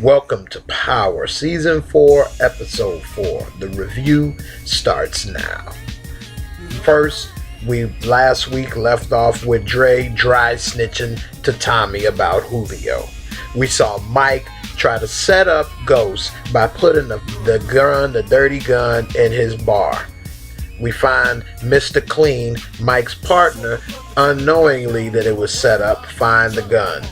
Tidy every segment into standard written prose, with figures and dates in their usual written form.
Welcome to Power Season 4, Episode 4. The review starts now. First, we last week left off with Dre dry snitching to Tommy about Julio. We saw Mike try to set up Ghost by putting the dirty gun, in his bar. We find Mr. Clean, Mike's partner, unknowingly that it was set up, find the gun.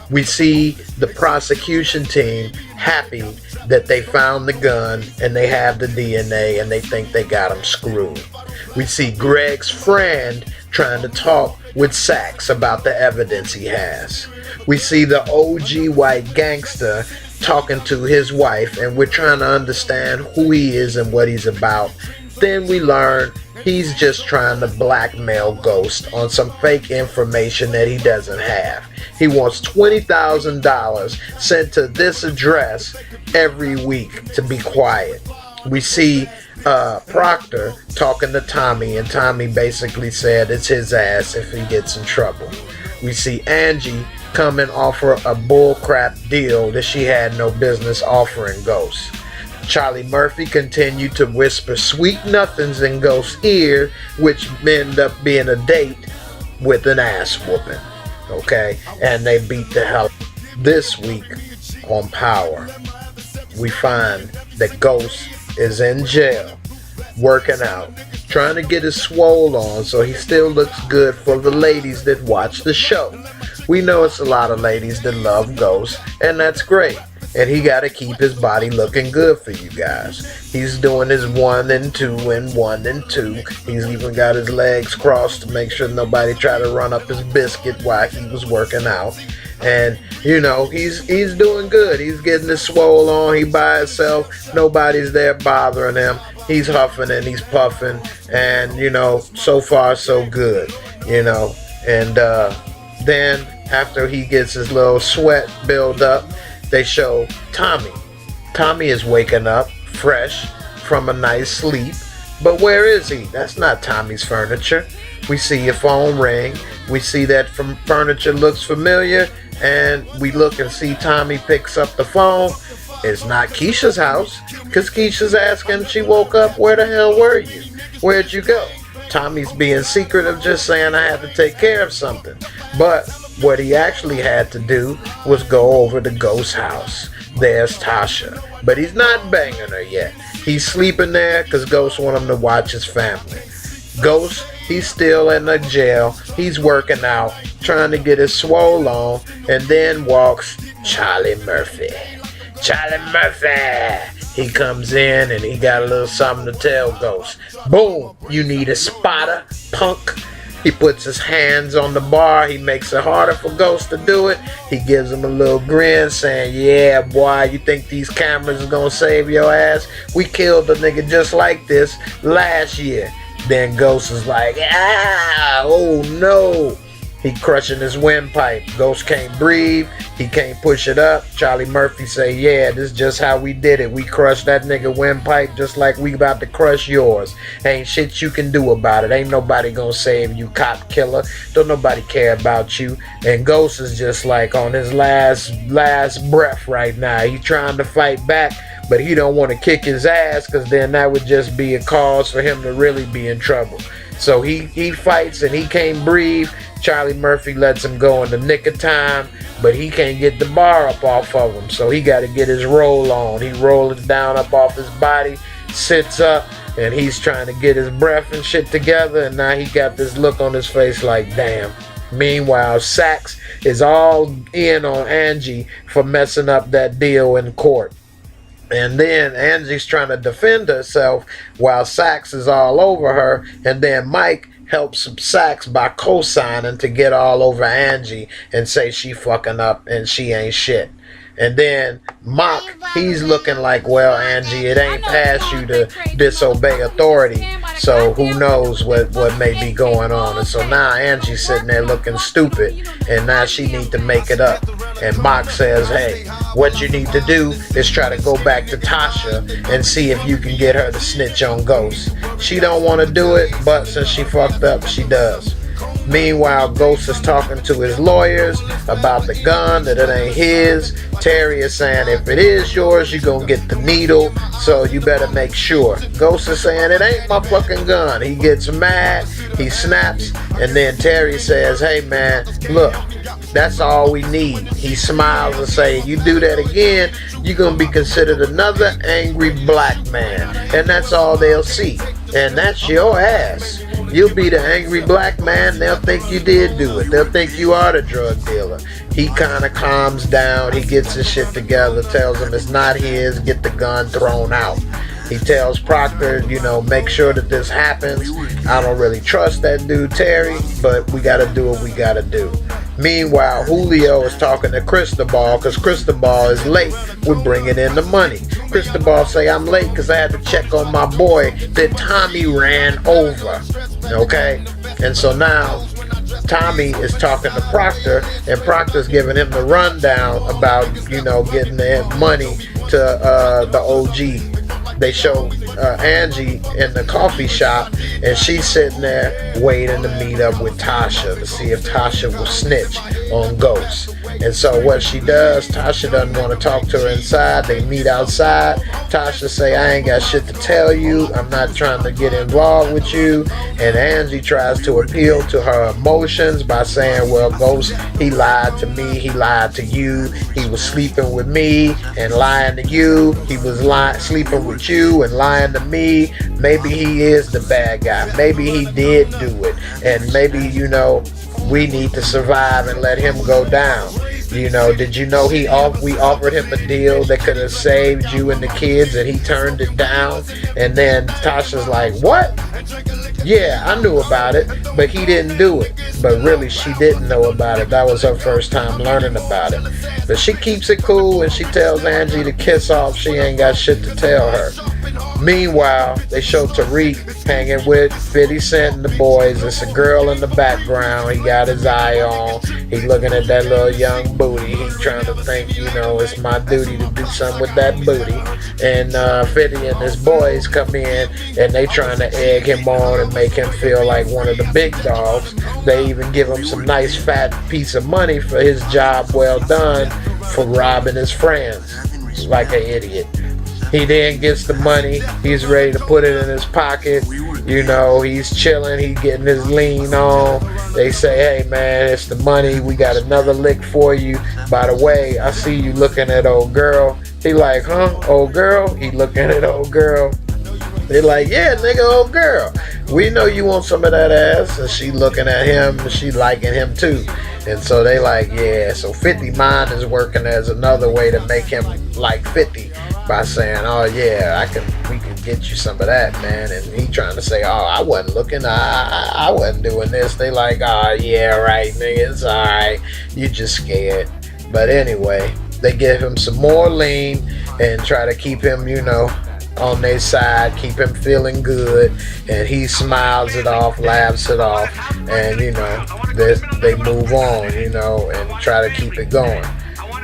We see the prosecution team happy that they found the gun and they have the DNA and they think they got him screwed. We see Greg's friend trying to talk with Sax about the evidence he has. We see the OG white gangster talking to his wife, and we're trying to understand who he is and what he's about. Then we learn he's just trying to blackmail Ghost on some fake information that he doesn't have. He wants $20,000 sent to this address every week to be quiet. We see Proctor talking to Tommy, and Tommy basically said it's his ass if he gets in trouble. We see Angie come and offer a bullcrap deal that she had no business offering Ghost. Charlie Murphy continued to whisper sweet nothings in Ghost's ear, which ended up being a date with an ass whooping. Okay, and they beat the hell. This week on Power, we find that Ghost is in jail, working out, trying to get his swole on so he still looks good for the ladies that watch the show. We know it's a lot of ladies that love Ghost, and that's great. And he got to keep his body looking good for you guys. He's doing his 1 and 2 and 1 and 2. He's even got his legs crossed to make sure nobody try to run up his biscuit while he was working out. And, you know, he's doing good. He's getting his swole on. He by himself. Nobody's there bothering him. He's huffing and he's puffing. And, you know, so far so good, you know. And then after he gets his little sweat build up, they show Tommy. Tommy is waking up fresh from a nice sleep. But where is he? That's not Tommy's furniture. We see a phone ring. We see that furniture looks familiar. And we look and see Tommy picks up the phone. It's not Keisha's house. Because Keisha's asking, she woke up, where the hell were you? Where'd you go? Tommy's being secretive, just saying I had to take care of something. But what he actually had to do was go over to Ghost's house. There's Tasha. But he's not banging her yet. He's sleeping there because Ghost wants him to watch his family. Ghost, he's still in the jail. He's working out, trying to get his swole on, and then walks Charlie Murphy. Charlie Murphy! He comes in and he got a little something to tell Ghost. Boom! You need a spotter, punk. He puts his hands on the bar. He makes it harder for Ghost to do it. He gives him a little grin saying, yeah, boy, you think these cameras are going to save your ass? We killed a nigga just like this last year. Then Ghost is like, oh no. He crushing his windpipe. Ghost can't breathe. He can't push it up. Charlie Murphy say, yeah, this is just how we did it. We crushed that nigga windpipe just like we about to crush yours. Ain't shit you can do about it. Ain't nobody gonna save you, cop killer. Don't nobody care about you. And Ghost is just like on his last breath right now. He trying to fight back, but he don't want to kick his ass because then that would just be a cause for him to really be in trouble. So he fights and he can't breathe. Charlie Murphy lets him go in the nick of time, but he can't get the bar up off of him. So he got to get his roll on. He rolls it down up off his body, sits up, and he's trying to get his breath and shit together. And now he got this look on his face like, damn. Meanwhile, Sax is all in on Angie for messing up that deal in court. And then Angie's trying to defend herself while Sax is all over her. And then Mike helps Sax by co-signing to get all over Angie and say she fucking up and she ain't shit. And then Mock, he's looking like, well, Angie, it ain't past you to disobey authority. So who knows what may be going on. And so now Angie's sitting there looking stupid. And now she need to make it up. And Mock says, hey, what you need to do is try to go back to Tasha and see if you can get her to snitch on Ghost. She don't want to do it, but since she fucked up, she does. Meanwhile, Ghost is talking to his lawyers about the gun, that it ain't his. Terry is saying if it is yours, you're gonna get the needle, so you better make sure. Ghost is saying it ain't my fucking gun. He gets mad, he snaps, and then Terry says, hey man, look, that's all we need. He smiles and says, you do that again, you're gonna be considered another angry black man, and that's all they'll see. And that's your ass. You'll be the angry black man. They'll think you did do it. They'll think you are the drug dealer. He kind of calms down. He gets his shit together, tells him it's not his, get the gun thrown out. He tells Proctor, you know, make sure that this happens. I don't really trust that dude Terry, but we got to do what we got to do. Meanwhile, Julio is talking to Cristobal because Cristobal is late with bringing in the money. Cristobal say, I'm late because I had to check on my boy that Tommy ran over. Okay? And so now Tommy is talking to Proctor, and Proctor's giving him the rundown about, you know, getting the money to the OG. They show Angie in the coffee shop, and she's sitting there waiting to meet up with Tasha to see if Tasha will snitch on Ghost. And so what she does, Tasha doesn't want to talk to her inside. They meet outside. Tasha say, I ain't got shit to tell you. I'm not trying to get involved with you. And Angie tries to appeal to her emotions by saying, well, Ghost, he lied to me. He lied to you. He was sleeping with me and lying to you. He was sleeping with you and lying to me. Maybe he is the bad guy. Maybe he did do it. And maybe, you know, we need to survive and let him go down. You know, did you know we offered him a deal that could have saved you and the kids, and he turned it down? And then Tasha's like, what? Yeah, I knew about it, but he didn't do it. But really, she didn't know about it. That was her first time learning about it. But she keeps it cool, and she tells Angie to kiss off. She ain't got shit to tell her. Meanwhile, they show Tariq hanging with 50 Cent and the boys. It's a girl in the background. He got his eye on. He's looking at that little young booty. He's trying to think, you know, it's my duty to do something with that booty. And 50 and his boys come in, and they trying to egg him on and make him feel like one of the big dogs. They even give him some nice fat piece of money for his job well done for robbing his friends. Like an idiot. He then gets the money. He's ready to put it in his pocket. You know, he's chilling. He's getting his lean on. They say, hey, man, it's the money. We got another lick for you. By the way, I see you looking at old girl. He like, huh? Old girl? He looking at old girl. They like, yeah, nigga, old girl. We know you want some of that ass. And she looking at him, and she liking him too. And so they like, yeah. So 50 mind is working as another way to make him like 50 by saying, oh yeah, we can get you some of that, man. And he trying to say, oh, I wasn't looking, I wasn't doing this. They like, oh yeah, right, nigga, it's alright. You just scared. But anyway, they give him some more lean and try to keep him, you know, on their side, keep him feeling good, and he smiles it off, laughs it off, and you know, they move on, you know, and try to keep it going.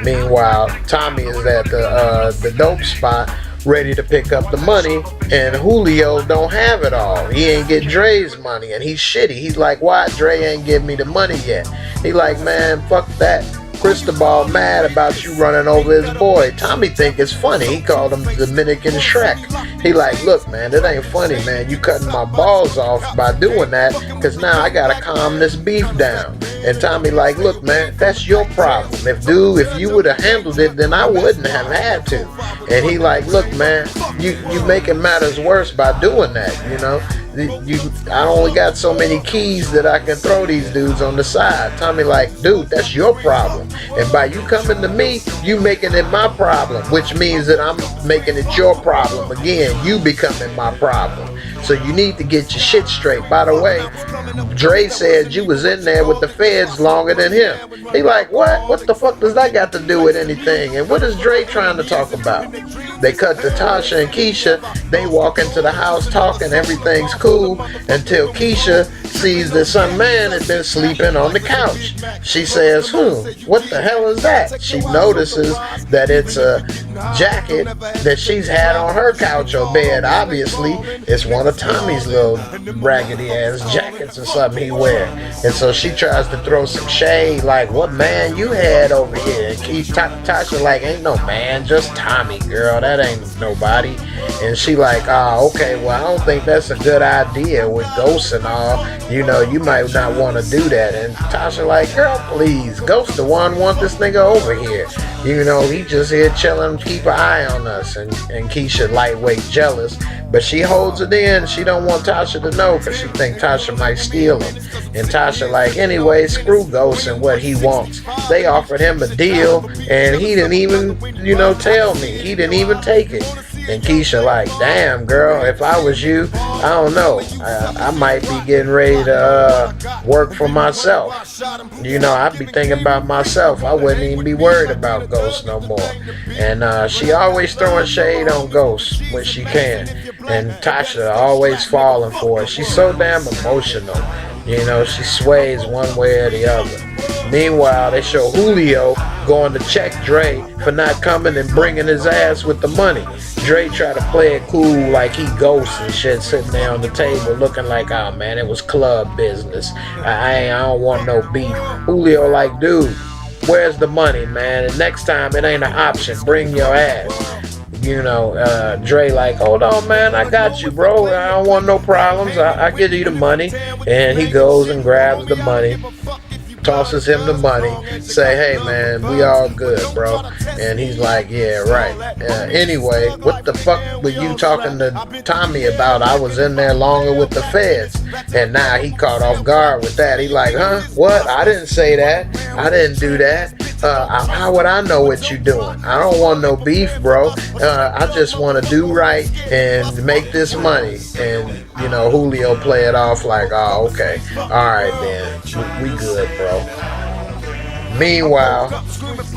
Meanwhile, Tommy is at the dope spot, ready to pick up the money, and Julio don't have it all. He ain't get Dre's money, and he's shitty. He's like, why Dre ain't give me the money yet? He like, man, fuck that. Cristobal mad about you running over his boy. Tommy think it's funny. He called him Dominican Shrek. He like, look, man, that ain't funny, man. You cutting my balls off by doing that, because now I gotta calm this beef down. And Tommy like, look, man, that's your problem. If you would have handled it, then I wouldn't have had to. And he like, look, man, you making matters worse by doing that, you know. I only got so many keys that I can throw these dudes on the side. Tommy like, dude, that's your problem. And by you coming to me, you making it my problem, which means that I'm making it your problem again. You becoming my problem. So you need to get your shit straight. By the way, Dre said you was in there with the feds longer than him. He like, what? What the fuck does that got to do with anything? And what is Dre trying to talk about? They cut to Tasha and Keisha. They walk into the house talking, everything's cool, until Keisha sees that some man had been sleeping on the couch. She says, what the hell is that? She notices that it's a jacket that she's had on her couch or bed. Obviously, it's one of Tommy's little raggedy ass jackets or something he wear. And so she tries to throw some shade, like, what man you had over here? And Tasha like, ain't no man, just Tommy, girl. That ain't nobody. And she like, okay, well, I don't think that's a good idea with ghosts and all. You know, you might not want to do that. And Tasha like, girl, please, Ghost the one want this nigga over here. You know, he just here chilling, keep an eye on us. And Keisha lightweight jealous, but she holds it in. She don't want Tasha to know because she think Tasha might steal him. And Tasha like, anyway, screw Ghost and what he wants. They offered him a deal and he didn't even, tell me. He didn't even take it. And Keisha like, damn, girl, if I was you, I don't know. I might be getting ready to work for myself. I'd be thinking about myself. I wouldn't even be worried about Ghosts no more. And she always throwing shade on Ghosts when she can. And Tasha always falling for it. She's so damn emotional. She sways one way or the other. Meanwhile, they show Julio going to check Dre for not coming and bringing his ass with the money. Dre try to play it cool like he Ghost and shit, sitting there on the table looking like, oh man, it was club business. I don't want no beef. Julio like, dude, where's the money, man? And next time it ain't an option. Bring your ass. Dre like, hold on, man, I got you, bro. I don't want no problems. I give you the money. And he goes and grabs the money, tosses him the money, say, hey, man, we all good, bro. And he's like, yeah, right. Anyway, what the fuck were you talking to Tommy about? I was in there longer with the feds. And now he caught off guard with that. He like, what? I didn't say that. I didn't do that. How would I know what you doing? I don't want no beef, bro. I just want to do right and make this money. And, Julio play it off like, oh, okay. All right, then. We good, bro. Meanwhile,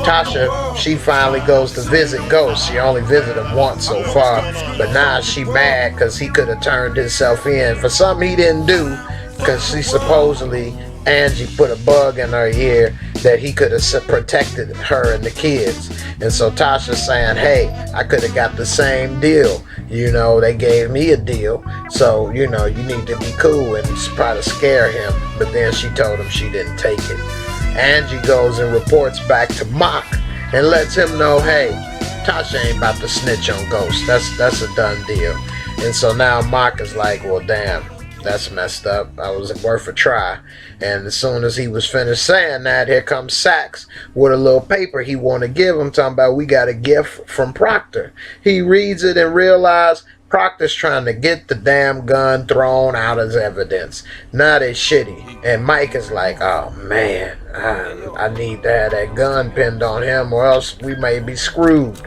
Tasha, she finally goes to visit Ghost. She only visited him once so far, but now she mad because he could have turned himself in for something he didn't do, because she supposedly, Angie put a bug in her ear that he could have protected her and the kids. And so Tasha's saying, hey, I could have got the same deal. They gave me a deal. So, you need to be cool and try to scare him. But then she told him she didn't take it. Angie goes and reports back to Mock and lets him know, hey, Tasha ain't about to snitch on Ghost. That's a done deal. And so now Mock is like, well, damn, that's messed up. I was worth a try. And as soon as he was finished saying that, here comes Sachs with a little paper he want to give him, talking about, we got a gift from Proctor. He reads it and realizes Proctor's trying to get the damn gun thrown out as evidence. Now they shitty. And Mike is like, oh man, I need to have that gun pinned on him or else we may be screwed.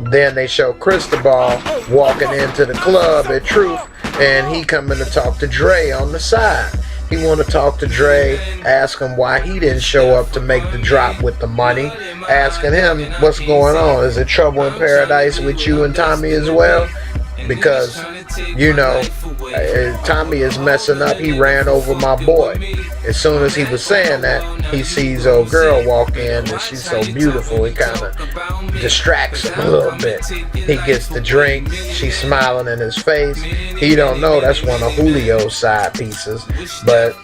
Then they show Cristobal walking into the club at Truth, and he coming to talk to Dre on the side. He want to talk to Dre, ask him why he didn't show up to make the drop with the money, asking him what's going on. Is it trouble in paradise with you and Tommy as well? Because, Tommy is messing up. He ran over my boy. As soon as he was saying that, he sees old girl walk in and she's so beautiful, it kind of distracts him a little bit. He gets the drink. She's smiling in his face. He don't know that's one of Julio's side pieces. But,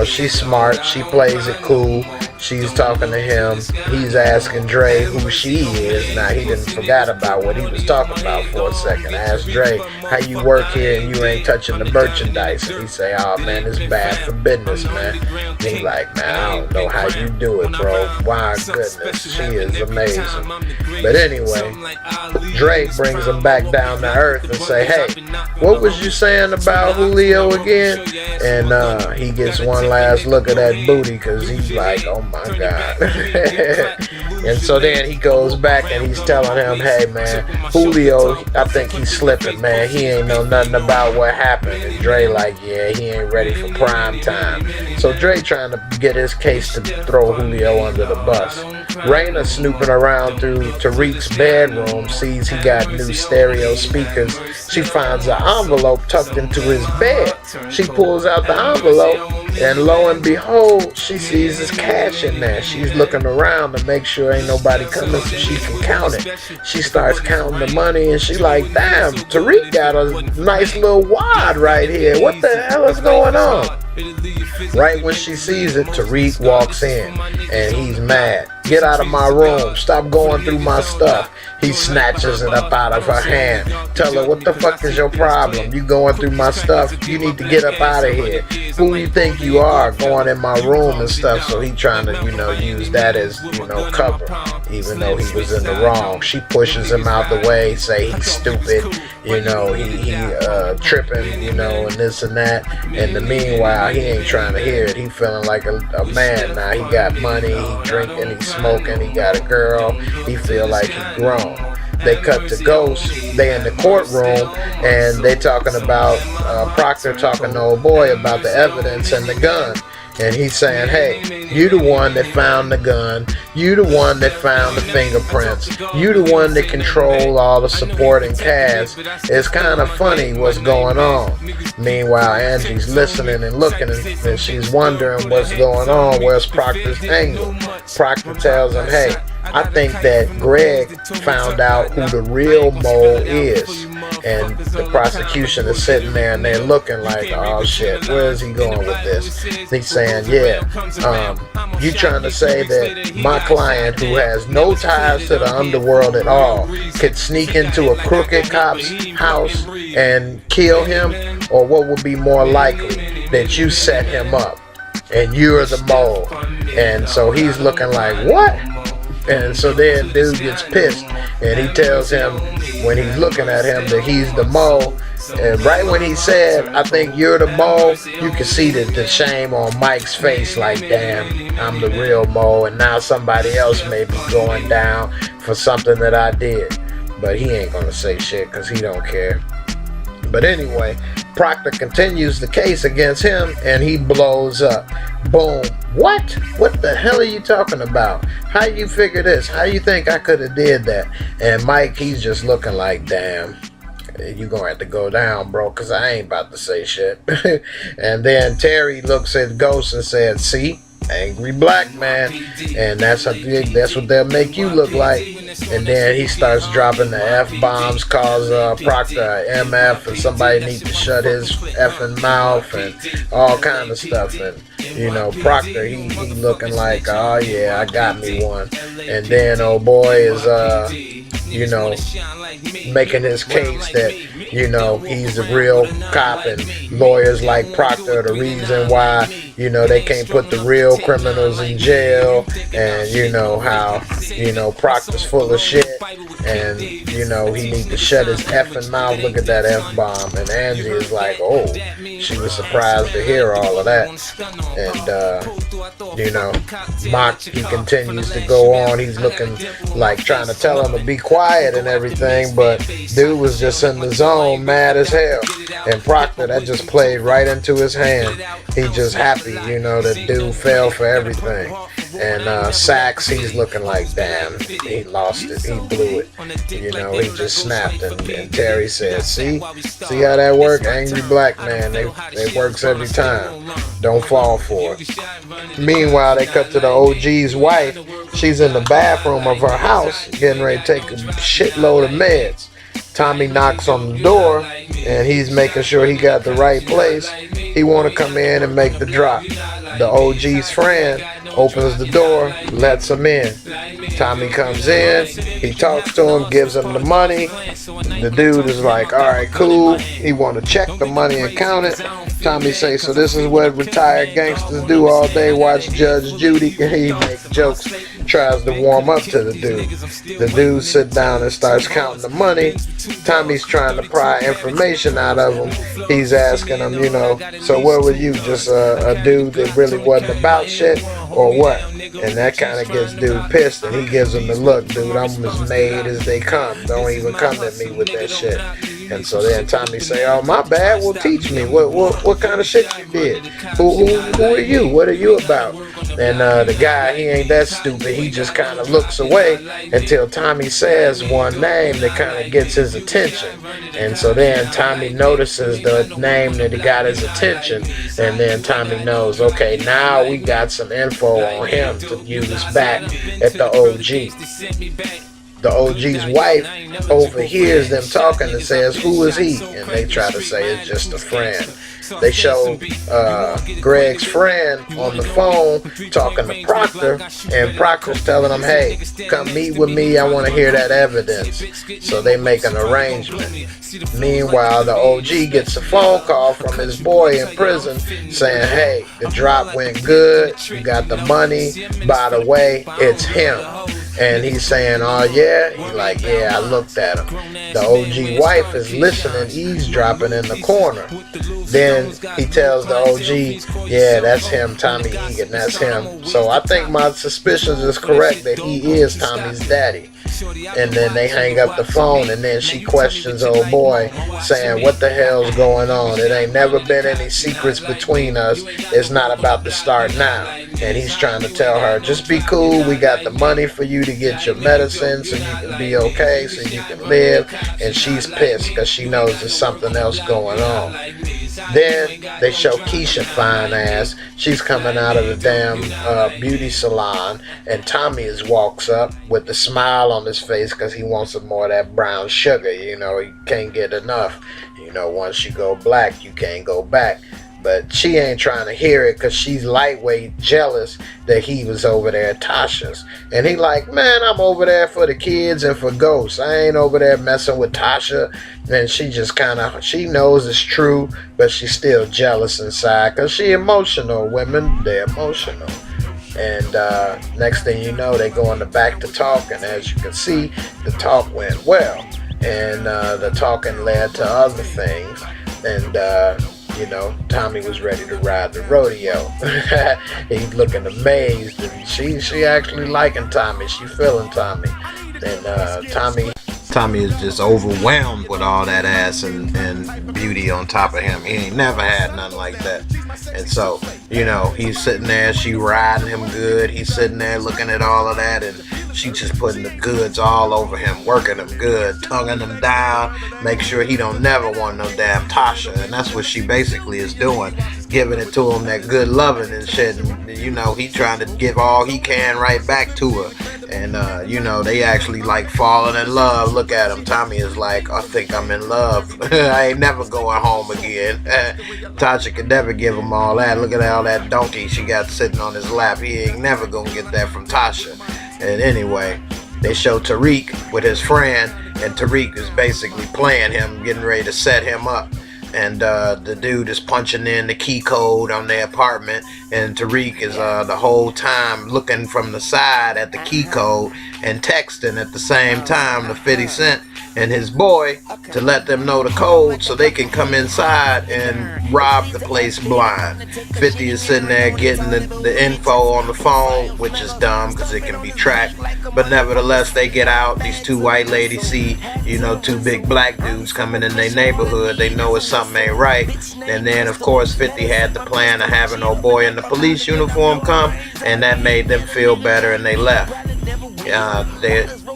she's smart. She plays it cool. She's talking to him. He's asking Dre who she is. Now, he didn't forget about what he was talking about for a second. Ask Dre, how you work here and you ain't touching the merchandise? And he say, oh man, it's bad for business, man. And he like, man, I don't know how you do it, bro. My goodness, she is amazing. But anyway, Dre brings him back down to earth and say, hey, what was you saying about Julio again? And he gets one last look at that booty because he's like, oh my God. And so then he goes back and he's telling him, hey man, Julio, I think he's slipping, man. He ain't know nothing about what happened. And Dre like, yeah, he ain't ready for prime time. So Dre trying to get his case to throw Julio under the bus. Raina, snooping around through Tariq's bedroom, sees he got new stereo speakers. She finds an envelope tucked into his bed. She pulls out the envelope, and lo and behold, she sees his cash in there. She's looking around to make sure ain't nobody coming so she can count it. She starts counting the money, and she like, damn, Tariq got a nice little wad right here. What the hell is going on? Right when she sees it, Tariq walks in, and he's mad. Get out of my room. Stop going through my stuff. He snatches it up out of her hand. Tell her, what the fuck is your problem? You going through my stuff? You need to get up out of here. Who you think you are going in my room and stuff? So he trying to, use that as, cover, even though he was in the wrong. She pushes him out the way, say he's stupid, he tripping, and this and that. And the meanwhile, he ain't trying to hear it. He feeling like a man now. He got money, he drinking, he smoking, he got a girl. He feel like he grown. They cut to Ghost. They in the courtroom, and they talking about Proctor talking to old boy about the evidence and the gun. And he's saying, hey, you the one that found the gun. You the one that found the fingerprints. You the one that control all the supporting cast. It's kind of funny what's going on. Meanwhile, Angie's listening and looking, and she's wondering what's going on. Where's Proctor's angle? Proctor tells him, hey, I think that Greg found out who the real mole is. And the prosecution is sitting there and they're looking like, oh shit, where is he going with this? He's saying, you trying to say that my client, who has no ties to the underworld at all, could sneak into a crooked cop's house and kill him? Or what would be more likely, that you set him up and you're the mole? And so he's looking like, what? And so then dude gets pissed, and he tells him when he's looking at him that he's the mole. And right when he said, I think you're the mole, you can see the shame on Mike's face, like, damn, I'm the real mole, and now somebody else may be going down for something that I did. But he ain't gonna say shit because he don't care. But anyway, Proctor continues the case against him, and he blows up. Boom. What? What the hell are you talking about? How you figure this? How you think I could have did that? And Mike, he's just looking like, damn, you gonna have to go down, bro, because I ain't about to say shit. And then Terry looks at Ghost and said, see? Angry black man, and that's what they'll make you look like. And then he starts dropping the F-bombs, calls Proctor a MF, and somebody needs to shut his effing mouth and all kind of stuff. And Proctor, he looking like, oh yeah, I got me one. And then old boy is making his case that, he's the real cop, and lawyers like Proctor are the reason why, they can't put the real criminals in jail, and how, Proctor's full of shit, and, he need to shut his effing mouth. Look at that F-bomb. And Angie is like, oh, she was surprised to hear all of that. And, Mock, he continues to go on. He's looking like trying to tell him to be quiet and everything, but dude was just in the zone, mad as hell. And Proctor, that just played right into his hand. He just happy, that dude fell for everything. And Sax, he's looking like, damn, he lost it, he blew it. He just snapped. And Terry said, see how that work? Angry black man, it works every time. Don't fall for it. Meanwhile, they cut to the OG's wife. She's in the bathroom of her house, getting ready to take a shitload of meds. Tommy knocks on the door, and he's making sure he got the right place. He want to come in and make the drop. The OG's friend opens the door, lets him in. Tommy comes in, he talks to him, gives him the money. The dude is like, alright, cool. He want to check the money and count it. Tommy say, so this is what retired gangsters do all day, watch Judge Judy. He makes jokes, tries to warm up to the dude. The dude sits down and starts counting the money. Tommy's trying to pry information out of him. He's asking him, so what were you, just a dude that really wasn't about shit, or what? And that kind of gets dude pissed, and he gives him the look, dude, I'm as made as they come. Don't even come at me with that shit. And so then Tommy say, oh, my bad, well, teach me. What kind of shit you did? Who are you? What are you about? And the guy, he ain't that stupid. He just kind of looks away until Tommy says one name that kind of gets his attention. And so then Tommy notices the name that got his attention. And then Tommy knows, okay, now we got some info on him to use back at the OG. The OG's wife overhears them talking and says, "Who is he?" And they try to say it's just a friend. They show Greg's friend on the phone talking to Proctor, and Proctor's telling him, "Hey, come meet with me. I want to hear that evidence." So they make an arrangement. Meanwhile, the OG gets a phone call from his boy in prison saying, "Hey, the drop went good. You got the money. By the way, it's him." And he's saying, "Oh yeah?" He's like, "Yeah, I looked at him." The OG wife is listening, eavesdropping in the corner. Then he tells the OG, "Yeah, that's him, Tommy Egan, that's him." So I think my suspicions is correct that he is Tommy's daddy. And then they hang up the phone, and then she questions old boy, saying, "What the hell's going on? It ain't never been any secrets between us. It's not about to start now." And he's trying to tell her, "Just be cool. We got the money for you to get your medicine so you can be okay, so you can live." And she's pissed because she knows there's something else going on. Then they show Keisha fine ass. She's coming out of the damn beauty salon, and Tommy walks up with a smile on his face because he wants some more of that brown sugar. You know, he can't get enough. You know, once you go black, you can't go back. But she ain't trying to hear it because she's lightweight jealous that he was over there at Tasha's. And he like, "Man, I'm over there for the kids and for ghosts. I ain't over there messing with Tasha." And she just kind of, she knows it's true, but she's still jealous inside because she emotional. Women, they're emotional. And next thing you know, they go in the back to talk. And as you can see, the talk went well. And the talking led to other things. And you know, Tommy was ready to ride the rodeo. He's looking amazed, and she actually liking Tommy. She feeling Tommy, and Tommy is just overwhelmed with all that ass and beauty on top of him. He ain't never had nothing like that. And so, you know, he's sitting there, she riding him good. He's sitting there looking at all of that, and she just putting the goods all over him, working him good, tonguing him down, make sure he don't never want no damn Tasha. And that's what she basically is doing, giving it to him, that good loving and shit. And, you know, he trying to give all he can right back to her. And, you know, they actually like falling in love. Look at him. Tommy is like, "I think I'm in love. I ain't never going home again." Tasha could never give him all that. Look at all that donkey she got sitting on his lap. He ain't never gonna get that from Tasha. And anyway, they show Tariq with his friend, and Tariq is basically playing him, getting ready to set him up. And the dude is punching in the key code on their apartment, and Tariq is the whole time looking from the side at the key code and texting at the same time to 50 Cent and his boy to let them know the code so they can come inside and rob the place blind. 50 is sitting there getting the info on the phone, which is dumb because it can be tracked. But nevertheless, they get out. These two white ladies see, you know, two big black dudes coming in their neighborhood. They know it's something ain't right. And then, of course, 50 had the plan of having old boy in the police uniform come, and that made them feel better, and they left.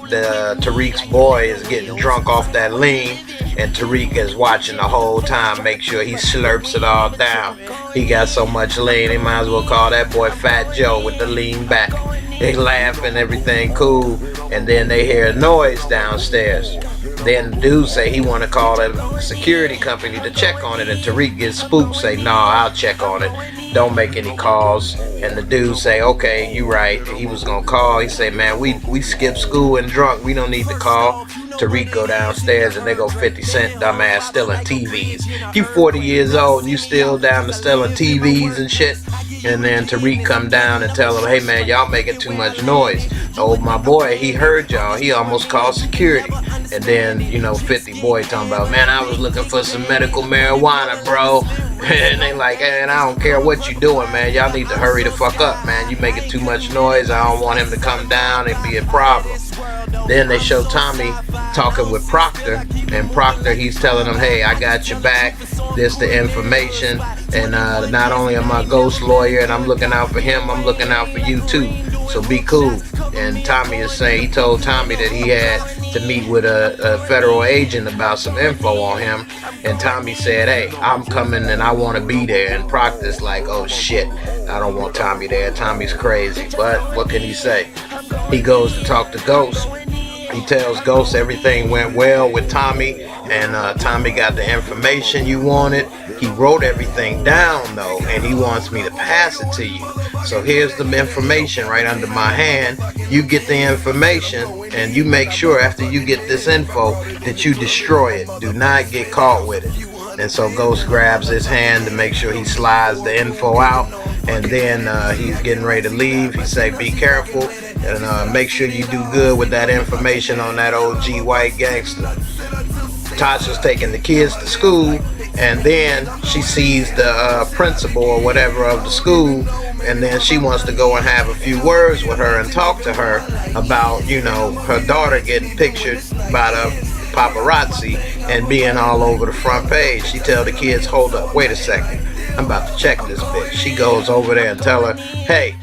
Tariq's boy is getting drunk off that lean, and Tariq is watching the whole time, make sure he slurps it all down. He got so much lean, they might as well call that boy Fat Joe with the lean back. They laugh and everything cool, and then they hear a noise downstairs. Then the dude say he want to call a security company to check on it, and Tariq gets spooked, say, "Nah, I'll check on it. Don't make any calls." And the dude say, "Okay, you right." He was gonna call. He say, "Man, we skipped school and drunk. We don't need to call." Tariq go downstairs, and they go 50 Cent dumbass stealing TVs. You 40 years old and you still down to stealing TVs and shit. And then Tariq come down and tell him, "Hey man, y'all making too much noise." Oh, my boy, he heard y'all. He almost called security. And then, you know, 50 boy talking about, "Man, I was looking for some medical marijuana, bro." And they like, "Hey, I don't care what you doing, man. Y'all need to hurry the fuck up, man. You making too much noise. I don't want him to come down and be a problem." Then they show Tommy talking with Proctor, and Proctor, he's telling him, "Hey, I got your back. this the information, and not only am I ghost lawyer and I'm looking out for him, I'm looking out for you too. So be cool. And Tommy is saying, he told Tommy that he had to meet with a federal agent about some info on him. And Tommy said, hey, I'm coming and I want to be there. And Proctor's like, oh shit, I don't want Tommy there. Tommy's crazy. But what can he say? He goes to talk to Ghost. He tells Ghost everything went well with Tommy, and Tommy got the information you wanted. He wrote everything down though, and he wants me to pass it to you. So here's the information right under my hand. You get the information, and you make sure after you get this info that you destroy it. Do not get caught with it. And so Ghost grabs his hand to make sure he slides the info out, and then he's getting ready to leave. He say, be careful, and make sure you do good with that information on that OG white gangster. Tasha's taking the kids to school, and then she sees the principal or whatever of the school, and then she wants to go and have a few words with her and talk to her about, you know, her daughter getting pictured by the paparazzi and being all over the front page. She tell the kids, hold up, wait a second, I'm about to check this bitch. She goes over there and tell her, hey,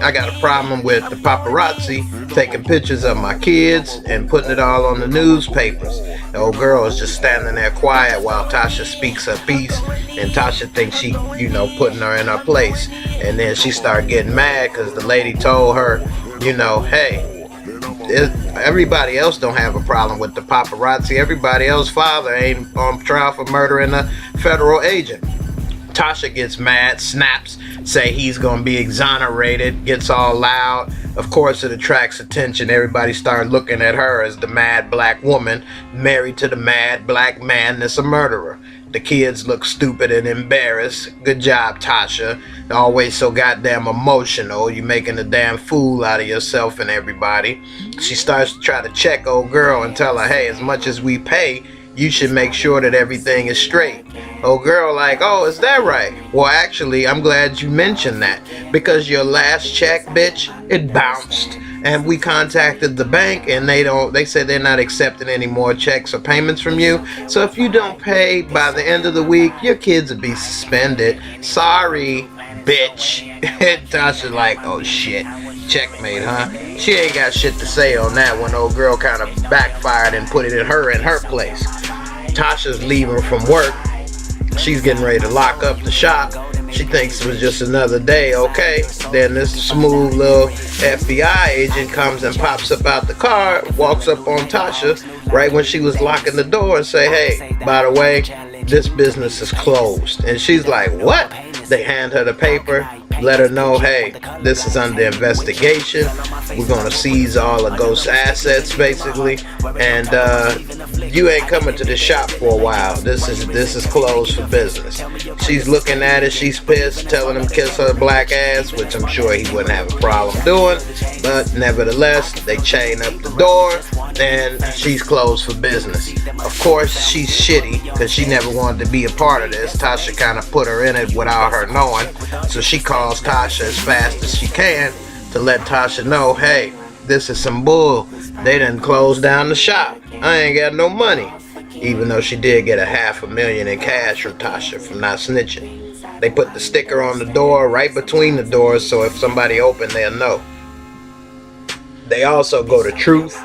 I got a problem with the paparazzi taking pictures of my kids and putting it all on the newspapers. The old girl is just standing there quiet while Tasha speaks her piece, and Tasha thinks she, you know, putting her in her place. And then she started getting mad because the lady told her, you know, hey, everybody else don't have a problem with the paparazzi. Everybody else's father ain't on trial for murdering a federal agent. Tasha gets mad, snaps, say he's gonna be exonerated, gets all loud. Of course, it attracts attention. Everybody started looking at her as the mad black woman married to the mad black man that's a murderer. The kids look stupid and embarrassed. Good job, Tasha. Always so goddamn emotional. You making a damn fool out of yourself and everybody. She starts to try to check old girl and tell her, hey, as much as we pay, you should make sure that everything is straight. Old girl like, oh, is that right? Well, actually, I'm glad you mentioned that, because your last check, bitch, it bounced. And we contacted the bank, and they said they're not accepting any more checks or payments from you. So if you don't pay by the end of the week, your kids will be suspended. Sorry, bitch. And Tasha's like, oh shit, checkmate, huh? She ain't got shit to say on that when old girl kind of backfired and put it in her place. Tasha's leaving from work. She's getting ready to lock up the shop. She thinks it was just another day, okay. Then this smooth little FBI agent comes and pops up out the car, walks up on Tasha right when she was locking the door and say, hey, by the way, this business is closed. And she's like, what? They hand her the paper, let her know, hey, this is under investigation. We're gonna seize all of Ghost's assets, basically, and you ain't coming to the shop for a while. This is closed for business. She's looking at it, she's pissed, telling him kiss her black ass, which I'm sure he wouldn't have a problem doing, but nevertheless, they chain up the door, and she's closed for business. Of course, she's shitty, because she never wanted to be a part of this. Tasha kind of put her in it without her knowing, so she calls Tasha as fast as she can to let Tasha know, hey, this is some bull. They done closed down the shop. I ain't got no money. Even though she did get $500,000 in cash from Tasha from not snitching. They put the sticker on the door right between the doors, so if somebody opened, they'll know. They also go to Truth.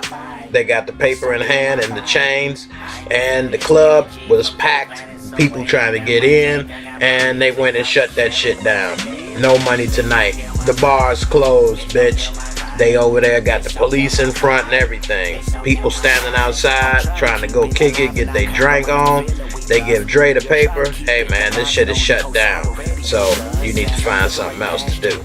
They got the paper in hand and the chains, and the club was packed. People trying to get in, and they went and shut that shit down. No money tonight. The bar's closed, bitch. They over there got the police in front and everything. People standing outside trying to go kick it, get their drink on. They give Dre the paper. Hey man, this shit is shut down. So you need to find something else to do.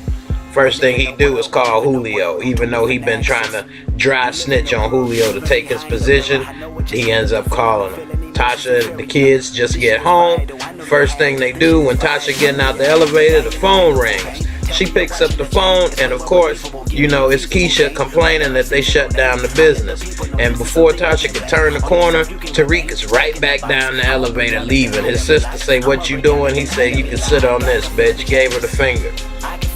First thing he do is call Julio. Even though he been trying to dry snitch on Julio to take his position, he ends up calling him. Tasha and the kids just get home. First thing they do when Tasha getting out the elevator, the phone rings. She picks up the phone, and of course, you know, it's Keisha complaining that they shut down the business. And before Tasha could turn the corner, Tariq is right back down the elevator leaving. His sister say, what you doing? He say, you can sit on this, bitch. Gave her the finger.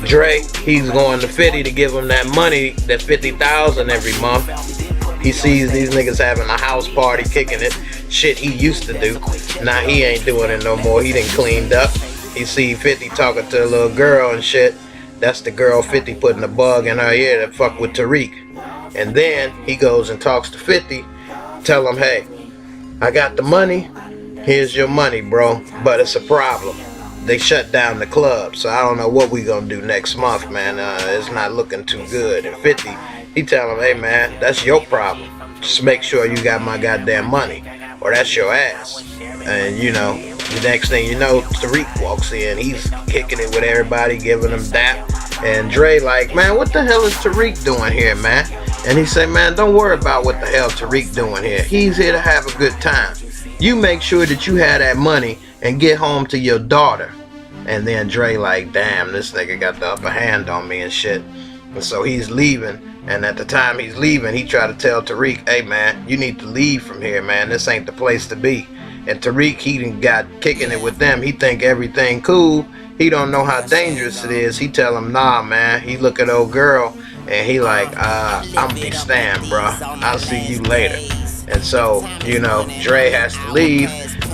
Dre, he's going to 50 to give him that money, that $50,000 every month. He sees these niggas having a house party, kicking it, shit he used to do. Now he ain't doing it no more. He done cleaned up. He see 50 talking to a little girl and shit. That's the girl 50 putting a bug in her ear to fuck with Tariq. And then he goes and talks to 50, tell him, hey, I got the money. Here's your money, bro. But it's a problem. They shut down the club, so I don't know what we gonna do next month, man. It's not looking too good. And 50, he tell him, hey, man, that's your problem. Just make sure you got my goddamn money, or that's your ass. And, you know, the next thing you know, Tariq walks in. He's kicking it with everybody, giving them dap. And Dre like, man, what the hell is Tariq doing here, man? And he said, man, don't worry about what the hell Tariq doing here. He's here to have a good time. You make sure that you have that money and get home to your daughter. And then Dre like, damn, this nigga got the upper hand on me and shit. And so he's leaving. And at the time he's leaving, he tried to tell Tariq, hey, man, you need to leave from here, man. This ain't the place to be. And Tariq, he done got kicking it with them. He think everything cool. He don't know how dangerous it is. He tell him, nah, man. He look at old girl and he like, I'm be staying, bro. I'll see you later. And so, you know, Dre has to leave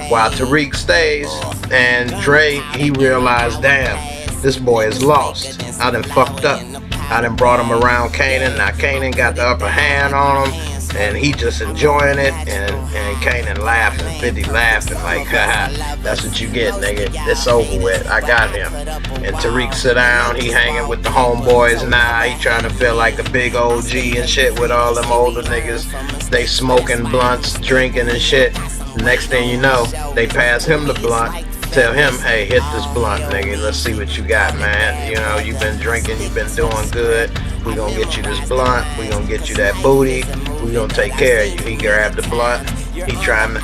while Tariq stays. And Dre, he realized, damn, this boy is lost. I done fucked up. I done brought him around Kanan. Now Kanan got the upper hand on him. And he just enjoying it, and Kanan laughing, 50 laughing like, haha, that's what you get, nigga. It's over with. I got him. And Tariq sit down, he hanging with the homeboys now. He trying to feel like a big OG and shit with all them older niggas. They smoking blunts, drinking and shit. Next thing you know, they pass him the blunt. Tell him, hey, hit this blunt, nigga. Let's see what you got, man. You know, you've been drinking, you've been doing good. We gonna get you this blunt. We gonna get you that booty. We gonna take care of you. He grabbed the blunt. He trying to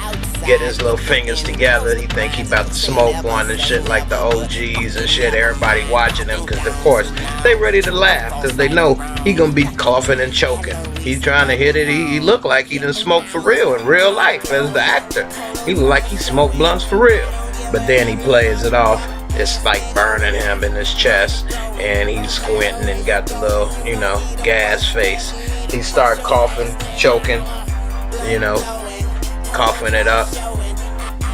get his little fingers together. He think he about to smoke one and shit like the OGs and shit. Everybody watching him because, of course, they ready to laugh because they know he gonna be coughing and choking. He trying to hit it. He look like he done smoked for real in real life as the actor. He look like he smoked blunts for real. But then he plays it off. It's like burning him in his chest. And he's squinting and got the little, you know, gas face. He start coughing, choking, you know, coughing it up.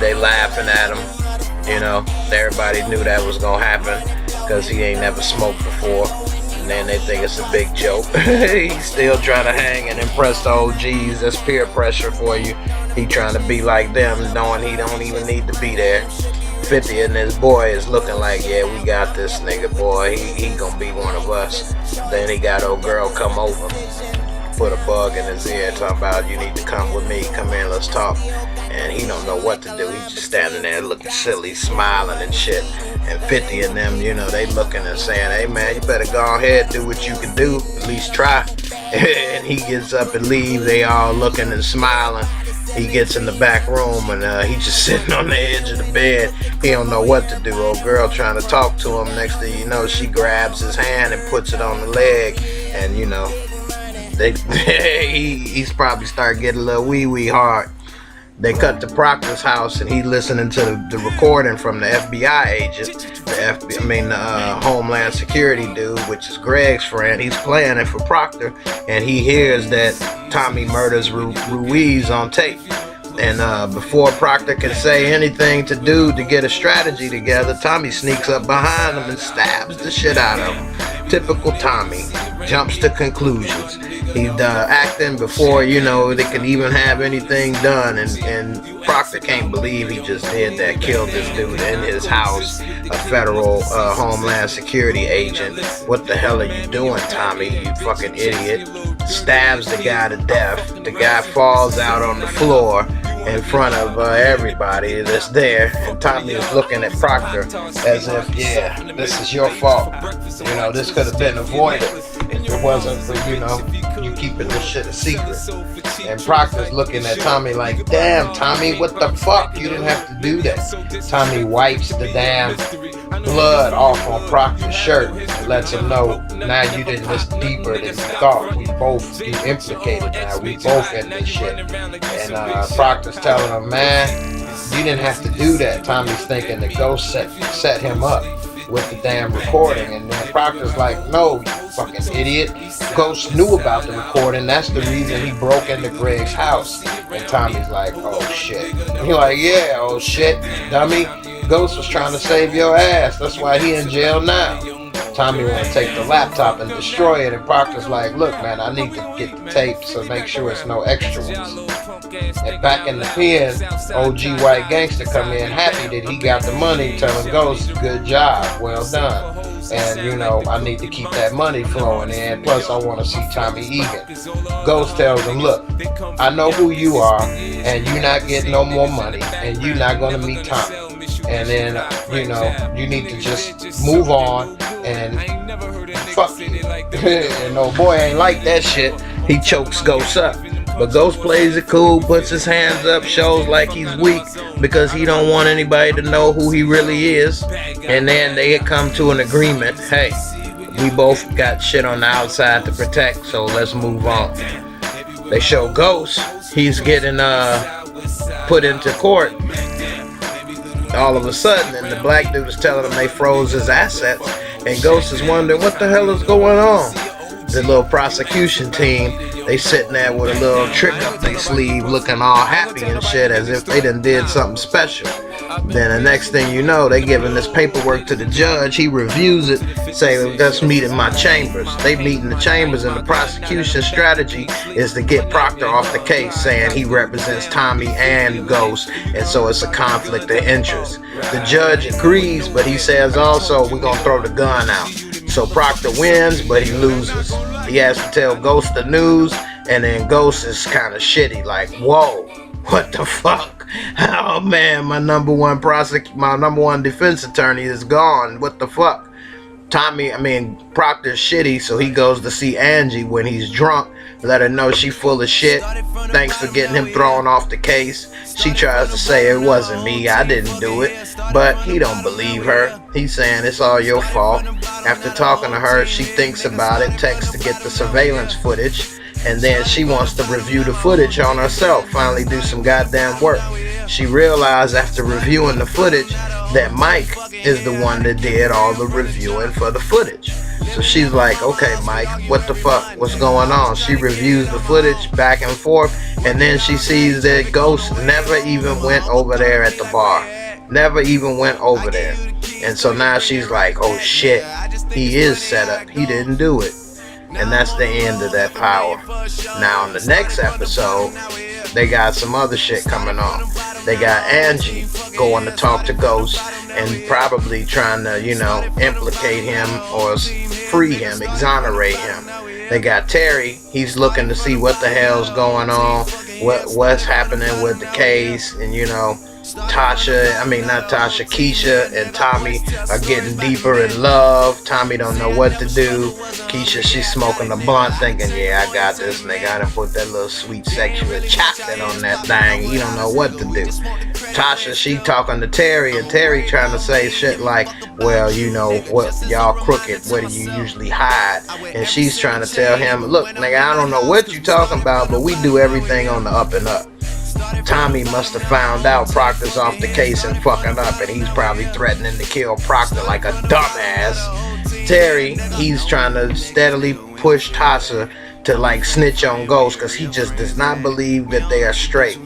They laughing at him. You know, everybody knew that was gonna happen because he ain't never smoked before. And then they think it's a big joke. He's still trying to hang and impress the OGs. That's peer pressure for you. He trying to be like them, knowing he don't even need to be there. 50 and his boy is looking like, yeah, we got this nigga, boy. He gonna be one of us. Then he got old girl come over, put a bug in his ear, talking about, you need to come with me. Come in, let's talk. And he don't know what to do. He's just standing there looking silly, smiling and shit. And 50 of them, you know, they looking and saying, hey, man, you better go ahead, do what you can do. At least try. And he gets up and leaves. They all looking and smiling. He gets in the back room and he's just sitting on the edge of the bed. He don't know what to do. Old girl trying to talk to him. Next thing you know, she grabs his hand and puts it on the leg. And, you know, he's probably started getting a little wee hard. They cut to Proctor's house and he listening to the recording from the FBI agent, the Homeland Security dude, which is Greg's friend. He's playing it for Proctor and he hears that Tommy murders Ruiz on tape. And before Proctor can say anything to do to get a strategy together, Tommy sneaks up behind him and stabs the shit out of him. Typical Tommy, jumps to conclusions. He's acting before, you know, they can even have anything done. And Proctor can't believe he just did that, killed this dude in his house, a federal Homeland Security agent. What the hell are you doing, Tommy, you fucking idiot? Stabs the guy to death. The guy falls out on the floor in front of everybody that's there, and Tommy is looking at Proctor as if, yeah, this is your fault. You know, this could have been avoided if it wasn't for, you know, you keeping this shit a secret. And Proctor's looking at Tommy like, damn, Tommy, what the fuck? You didn't have to do that. Tommy wipes the damn blood off on Proctor's shirt and lets him know, now you didn't listen deeper than you thought. We both be implicated now. We both in this shit. And Proctor's telling him, man, you didn't have to do that. Tommy's thinking the ghost set him up with the damn recording. And then Proctor's like, no, fucking idiot. Ghost knew about the recording. That's the reason he broke into Greg's house. And Tommy's like, oh shit. He's like, yeah, oh shit, dummy. Ghost was trying to save your ass. That's why he in jail now. Tommy want to take the laptop and destroy it, and Proctor's like, look man, I need to get the tape, so make sure it's no extra ones. And back in the pen, OG White Gangster come in happy that he got the money, telling Ghost, good job, well done. And you know, I need to keep that money flowing in, plus I want to see Tommy Egan. Ghost tells him, look, I know who you are, and you're not getting no more money, and you're not going to meet Tommy. And then, you know, you need to just move on and fuck you. And no boy ain't like that shit. He chokes Ghost up. But Ghost plays it cool, puts his hands up, shows like he's weak because he don't want anybody to know who he really is. And then they come to an agreement. Hey, we both got shit on the outside to protect, so let's move on. They show Ghost. He's getting put into court. All of a sudden, and the black dude is telling him they froze his assets. And Ghost is wondering what the hell is going on. The little prosecution team, they sitting there with a little trick up their sleeve, looking all happy and shit, as if they done did something special. Then the next thing you know, they giving this paperwork to the judge. He reviews it, saying, let's meet in my chambers. They meet in the chambers, and the prosecution strategy is to get Proctor off the case, saying he represents Tommy and Ghost, and so it's a conflict of interest. The judge agrees, but he says also, we're gonna throw the gun out. So Proctor wins, but he loses. He has to tell Ghost the news, and then Ghost is kind of shitty, like, whoa, what the fuck? Oh man, my number one defense attorney is gone. What the fuck? Proctor's shitty, so he goes to see Angie when he's drunk, let her know she full of shit. Thanks for getting him thrown off the case. She tries to say it wasn't me, I didn't do it, but he don't believe her. He's saying it's all your fault. After talking to her, she thinks about it, texts to get the surveillance footage, and then she wants to review the footage on herself, finally do some goddamn work. She realized after reviewing the footage that Mike is the one that did all the reviewing for the footage. So she's like, okay Mike, what the fuck, what's going on? She reviews the footage back and forth, and then she sees that Ghost never even went over there at the bar. Never even went over there. And so now she's like, oh shit, he is set up, he didn't do it. And that's the end of that power. Now in the next episode, they got some other shit coming on. They got Angie going to talk to Ghost and probably trying to, you know, implicate him or free him, exonerate him. They got Terry, he's looking to see what the hell's going on, what's happening with the case, and you know, Keisha and Tommy are getting deeper in love. Tommy don't know what to do. Keisha, she's smoking a blunt thinking, yeah, I got this, and they gotta put that little sweet sexual chocolate on that thing. You don't know what to do. Tasha, she talking to Terry, and Terry trying to say shit like, well, you know, what, y'all crooked, what do you usually hide? And she's trying to tell him, look, nigga, I don't know what you talking about, but we do everything on the up and up. Tommy must have found out Proctor's off the case and fucking up, and he's probably threatening to kill Proctor like a dumbass. Terry, he's trying to steadily push Tasha to like snitch on Ghost because he just does not believe that they are straight.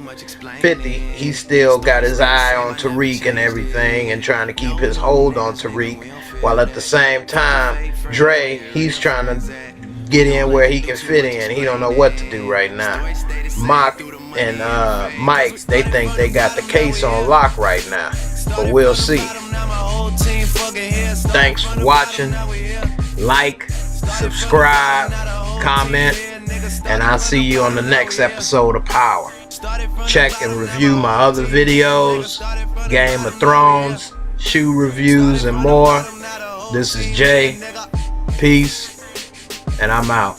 50, he still got his eye on Tariq and everything and trying to keep his hold on Tariq, while at the same time, Dre, he's trying to get in where he can fit in. He don't know what to do right now. Mock and Mike, they think they got the case on lock right now, but we'll see. Thanks for watching. Like, subscribe, comment, and I'll see you on the next episode of Power. Check and review my other videos, Game of Thrones, shoe reviews, and more. This is Jay. Peace, and I'm out.